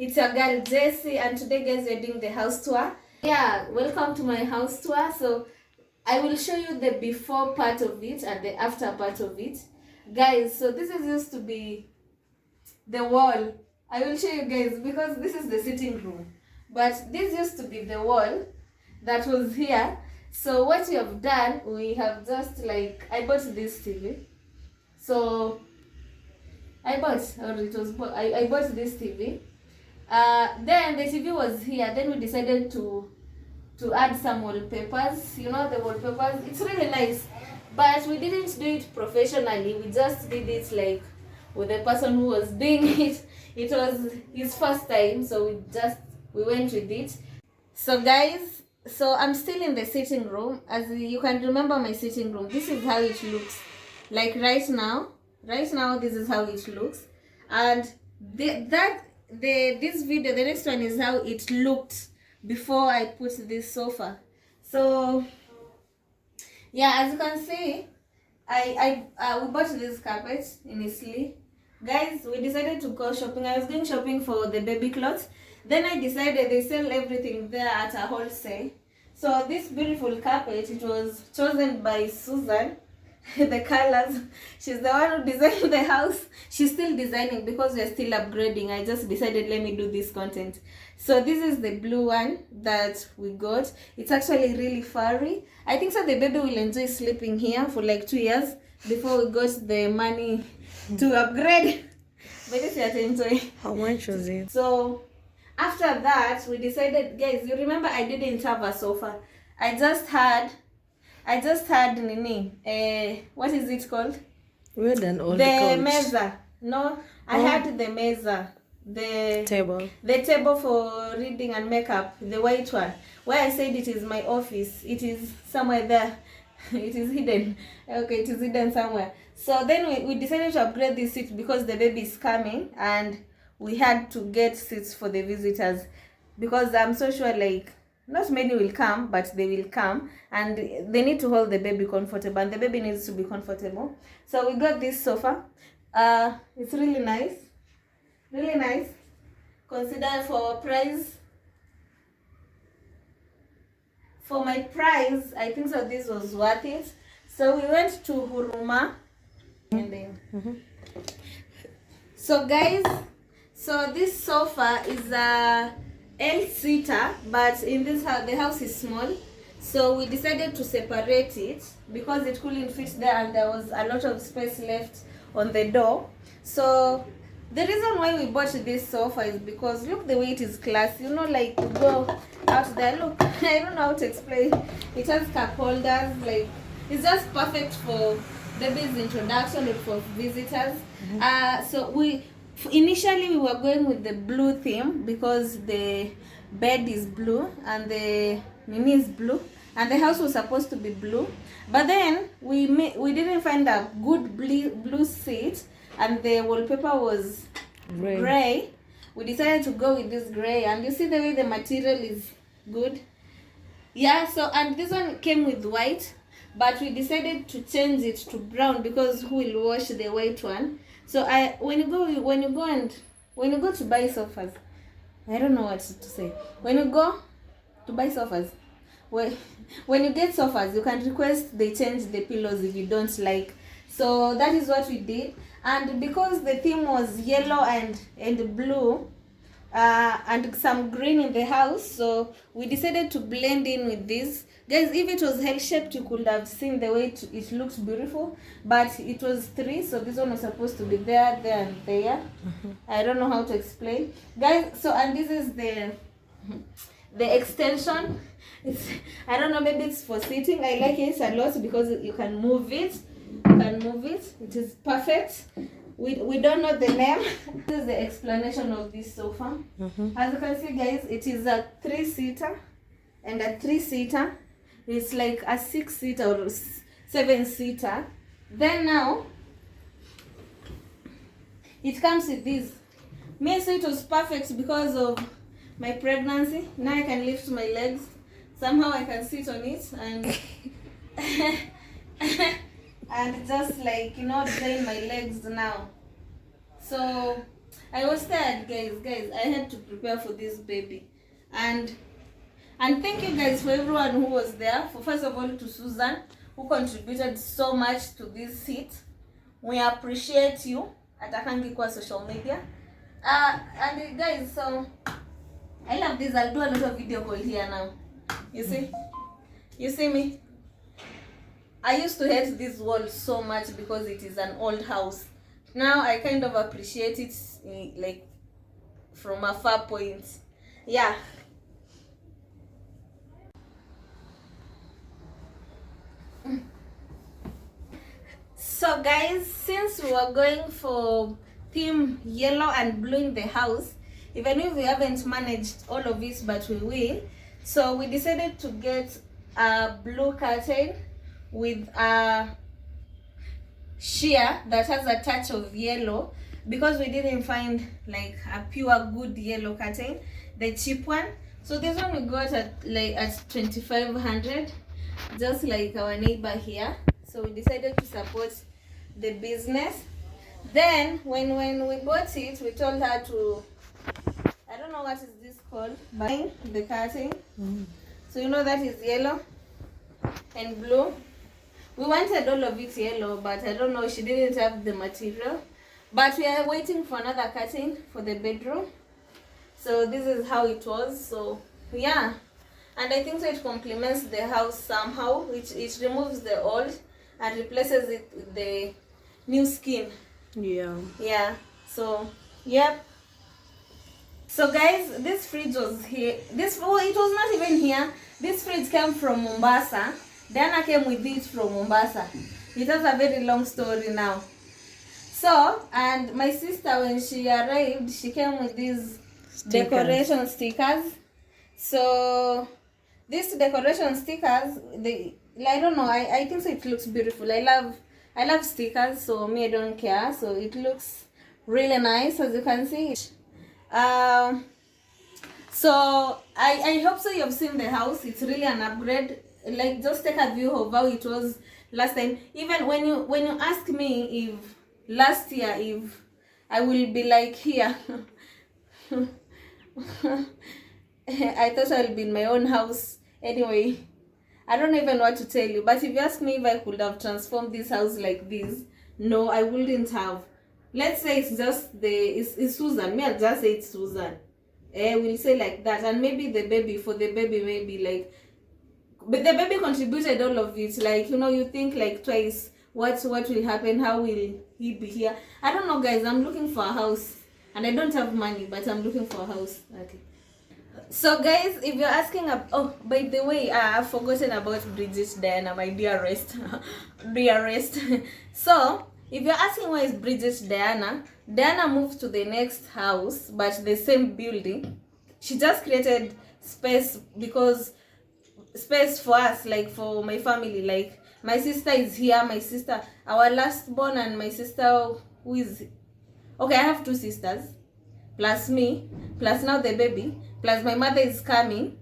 It's your girl Jeccie, and today guys we're doing the house tour. Yeah, welcome to my house tour. So I will show you the before part of it and the after part of it. Guys, so this is used to be the wall. I will show you guys because this is the sitting room. But this used to be the wall that was here. So what we have done, we have just like, I bought this TV. So I bought this TV. Then the TV was here. Then we decided to add some wallpapers. You know the wallpapers. It's really nice, but we didn't do it professionally. We just did it like with the person who was doing it. It was his first time, so we went with it. So guys, so I'm still in the sitting room. As you can remember my sitting room, this is how it looks like right now. Right now, this is how it looks, and this video, the next one is how it looked before I put this sofa. So yeah, as you can see, we bought this carpet in Italy. Guys, we decided to go shopping. I was going shopping for the baby clothes. Then I decided they sell everything there at a wholesale. So this beautiful carpet, it was chosen by Susan. The colors, she's the one who designed the house. She's still designing because we're still upgrading. I just decided let me do this content. So this is the blue one that we got. It's actually really furry. I think so the baby will enjoy sleeping here for like 2 years before we got the money to upgrade. But if you have to enjoy. How much was it? So after that we decided, guys, you remember I didn't have a sofa. I just had Nini. What is it called? We're done all the meza. No, I had the meza. The table for reading and makeup, the white one. Where I said it is my office. It is somewhere there. It is hidden. Okay, it is hidden somewhere. So then we decided to upgrade this seat because the baby is coming and we had to get seats for the visitors because I'm so sure like not many will come, but they will come and they need to hold the baby comfortable and the baby needs to be comfortable. So we got this sofa. It's really nice. Really nice. Consider for price. For my price, I think so this was worth it. So we went to Huruma and then so guys, so this sofa is a L-seater, but in this house the house is small, so we decided to separate it because it couldn't fit there and there was a lot of space left on the door. So the reason why we bought this sofa is because look the way it is classy, you know, like you go out there, look, I don't know how to explain. It has cup holders, like it's just perfect for baby's introduction or for visitors. So initially we were going with the blue theme because the bed is blue and the Mimi is blue and the house was supposed to be blue, but then we didn't find a good blue seat and the wallpaper was gray. We decided to go with this gray and you see the way the material is good. Yeah, so and this one came with white, but we decided to change it to brown because who will wash the white one? So when you go to buy sofas, I don't know what to say. When you go to buy sofas, when you get sofas, you can request they change the pillows if you don't like. So that is what we did. And because the theme was yellow and blue, and some green in the house, so we decided to blend in with this. Guys, if it was L-shaped, you could have seen the way it looks beautiful, but it was 3, so this one was supposed to be there, there, and there. I don't know how to explain, guys. So and this is the extension. I don't know, maybe it's for sitting. I like it a lot because you can move it. It is perfect. We don't know the name. This is the explanation of this sofa. As you can see, guys, it is a 3-seater and a 3-seater. It's like a 6-seater or 7-seater. Then now it comes with this. So it was perfect because of my pregnancy. Now I can lift my legs. Somehow I can sit on it and and just like, you know, drain my legs now. So I was tired, guys. I had to prepare for this baby. And thank you guys for everyone who was there. For first of all to Susan, who contributed so much to this hit. We appreciate you. Atakangi kwa social media. And guys, so I love this. I'll do a lot of video call here now. You see me? I used to hate this wall so much because it is an old house. Now I kind of appreciate it, like from a far point. Yeah. So guys, since we were going for theme yellow and blue in the house, even if we haven't managed all of it, but we will. So we decided to get a blue curtain with a sheer that has a touch of yellow, because we didn't find like a pure good yellow curtain, the cheap one. So this one we got at 2,500, just like our neighbor here. So we decided to support the business. Then when we bought it, we told her to, I don't know what is this called, buying the curtain. So you know that is yellow and blue. We wanted all of it yellow, but I don't know, she didn't have the material. But we are waiting for another curtain for the bedroom. So this is how it was. So yeah, and I think so it complements the house somehow. It removes the old and replaces it with the new skin. Yeah. So yep. So guys, this fridge was here. It was not even here. This fridge came from Mombasa. Diana came with it from Mombasa. It has a very long story now. So, and my sister, when she arrived, she came with these decoration stickers. So these decoration stickers, I don't know, I think so it looks beautiful. I love stickers, so me, I don't care. So it looks really nice, as you can see. So I hope so you've seen the house. It's really an upgrade. Like, just take a view of how it was last time. Even when you ask me if last year if I will be like here, I thought I'll be in my own house. Anyway, I don't even know what to tell you. But if you ask me if I could have transformed this house like this, no, I wouldn't have. Let's say it's just it's Susan. Me, I'll just say it's Susan. We'll say like that. And maybe the baby, maybe like, but the baby contributed all of it. Like, you know, you think like twice, what will happen, how will he be here? I don't know, guys. I'm looking for a house and I don't have money, but I'm looking for a house. Okay. So guys, if you're asking, oh, by the way, I've forgotten about Bridget Diana, my dearest. So if you're asking why is Bridget Diana moved to the next house, but the same building. She just created space, because space for us, like for my family. Like, my sister is here, our last born, and my sister who is, okay, I have two sisters, plus me, plus now the baby, plus my mother is coming,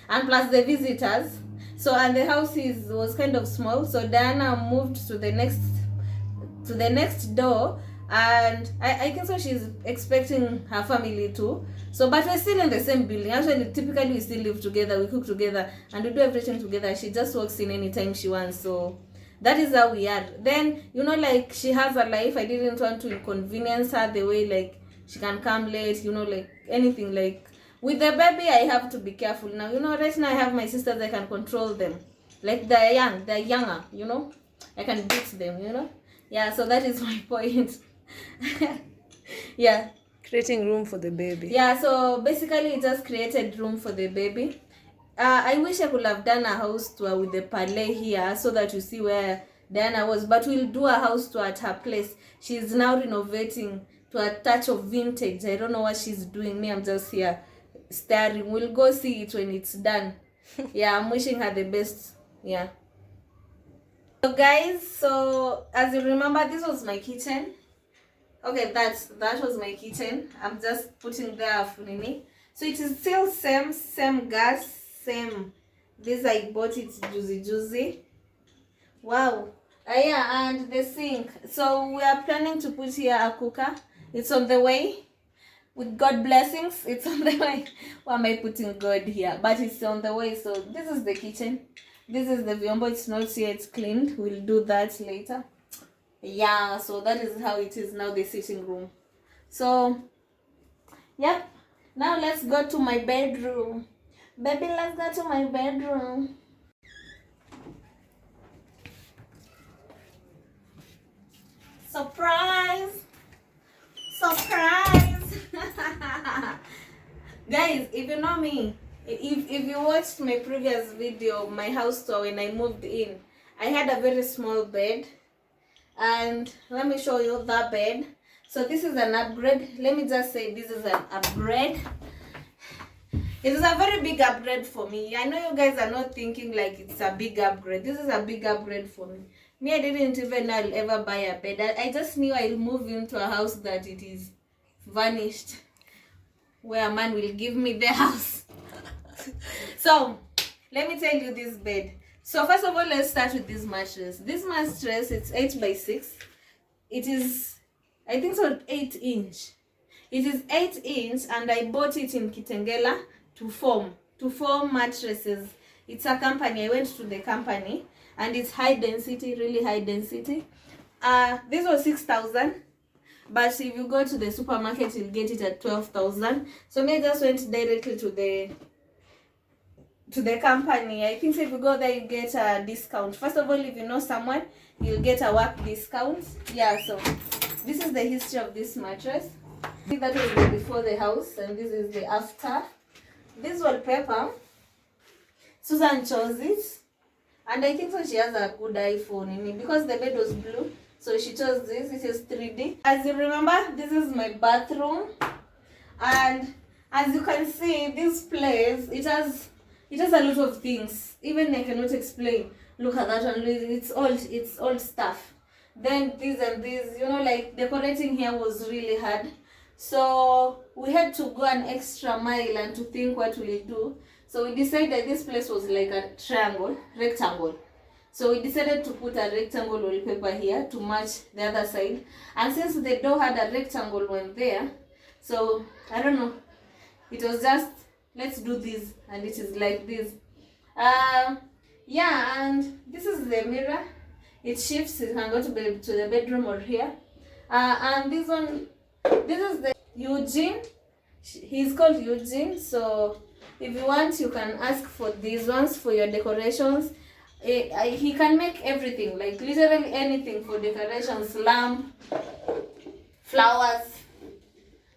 and plus the visitors. So, and the house was kind of small, so Diana moved to the next door, and I think so she's expecting her family too. So, but we're still in the same building. Actually, typically we still live together, we cook together, and we do everything together. She just walks in anytime she wants. So that is how we are. Then, you know, like, she has a life. I didn't want to inconvenience her the way, like, she can come late, you know, like anything. Like with the baby, I have to be careful now. You know, right now I have my sisters, I can control them. Like, they're younger, you know, I can beat them, you know. Yeah, so that is my point. Yeah, creating room for the baby. Yeah, so basically it just created room for the baby. I wish I could have done a house tour with the palais here, so that you see where Diana was, but we'll do a house tour at her place. She's now renovating to a touch of vintage. I don't know what she's doing. Me, I'm just here staring. We'll go see it when it's done. Yeah, I'm wishing her the best. Yeah. So guys, so as you remember, this was my kitchen. Okay, that was my kitchen. I'm just putting there funini. So it is still same gas, same. This I bought it juicy. Wow. Yeah, and the sink. So we are planning to put here a cooker. It's on the way. with God blessings. It's on the way. Why am I putting God here? But it's on the way. So this is the kitchen. This is the vyombo. It's not yet cleaned. We'll do that later. Yeah, so that is how it is now, the sitting room. So, yep. Now let's go to my bedroom. Baby, let's go to my bedroom. Surprise! Surprise! Guys, if you know me, if you watched my previous video, my house tour, when I moved in, I had a very small bed. And let me show you that bed. So this is an upgrade. Let me just say this is an upgrade. It is a very big upgrade for me. I know you guys are not thinking like it's a big upgrade. This is a big upgrade for me. Me, I didn't even know I'll ever buy a bed. I just knew I'll move into a house that it is vanished, where a man will give me the house. So, let me tell you this bed. So, first of all, let's start with this mattress. This mattress, it's 8x6. It is, I think so, 8-inch. It is 8-inch, and I bought it in Kitengela to form mattresses. It's a company. I went to the company, and it's high density, really high density. This was 6,000, but if you go to the supermarket, you'll get it at 12,000. So me, I just went directly to the company. I think so if you go there, you get a discount. First of all, if you know someone, you'll get a work discount. Yeah, so this is the history of this mattress. I think that was the before the house, and this is the after. This wallpaper, Susan chose it, and I think so she has a good iPhone in it, because the bed was blue, so she chose this. It is 3D. As you remember, this is my bathroom, and as you can see, this place, it has a lot of things. Even I cannot explain. Look at that one. It's old stuff. Then this and this, like decorating here was really hard. So we had to go an extra mile and to think what we'll do. So we decided this place was like a rectangle. So we decided to put a rectangle wallpaper here to match the other side. And since the door had a rectangle one there, so I don't know, it was just, let's do this, and it is like this. Yeah, and this is the mirror. It shifts. It can go to the bedroom or here. And this one, this is the Eugene. He's called Eugene. So if you want, you can ask for these ones for your decorations. He can make everything, like literally anything for decorations, lamp, flowers,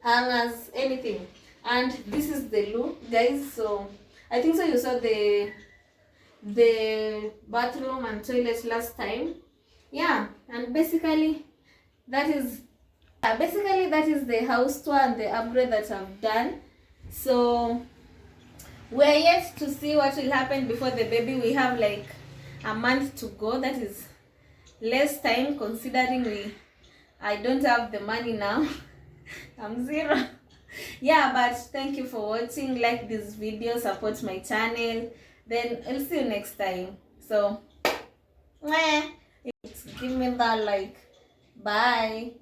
hangers, anything. And this is the look, guys. So I think so you saw the bathroom and toilet last time. Yeah, and basically that is the house tour and the upgrade that I've done. So we're yet to see what will happen before the baby. We have like a month to go. That is less time, considering I don't have the money now. I'm zero. Yeah, but thank you for watching. Like this video, support my channel. Then I'll see you next time. So give me that like. Bye.